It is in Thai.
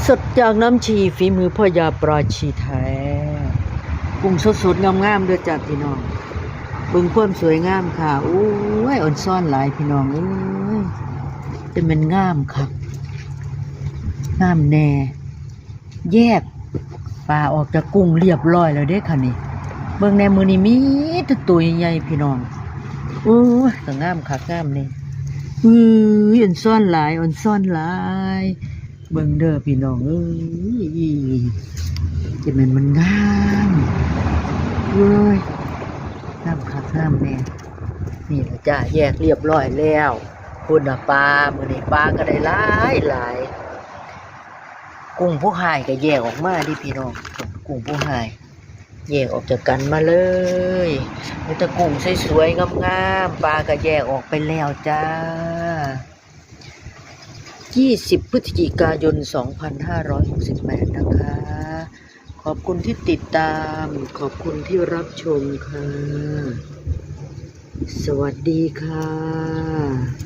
สดจากน้ำชีฝีมือพ่อยาปราชีแท้กุ้งสดๆงามๆเด้อจ้าพี่น้องเบิ่งความสวยงามค่ะโอ้ยอ่อนซ่อนหลายพี่น้องเอ้ยแต่มันงามครับงามแน่แยกปลาออกจากกุ้งเรียบร้อยแล้วเด้ค่ะนี่เบิ่งแน่มื้อนี้มีแต่ตัวใหญ่ๆพี่น้องโอ้ยก็งามคักงามนี่อ่อนซ่อนหลายอ่อนซ่อนหลายเบิ่งเด้อพี่น้องเอ้ยจะแม่นมันงามเว้ยงามคักงามแน่นี่ล่ะจ้าแยกเรียบร้อยแล้วพุ่นน่ะปลามื้อนี้ปลาก็ได้หลายกุ้งผู้หายก็แยกออกมาดิพี่น้องกุ้งผู้หายแยกออกจากกันมาเลยมีแต่กุ้งสวยๆงามๆปลาก็แยกออกไปแล้วจ้า20 พฤศจิกายน 2568 นะคะ ขอบคุณที่ติดตาม ขอบคุณที่รับชมค่ะ สวัสดีค่ะ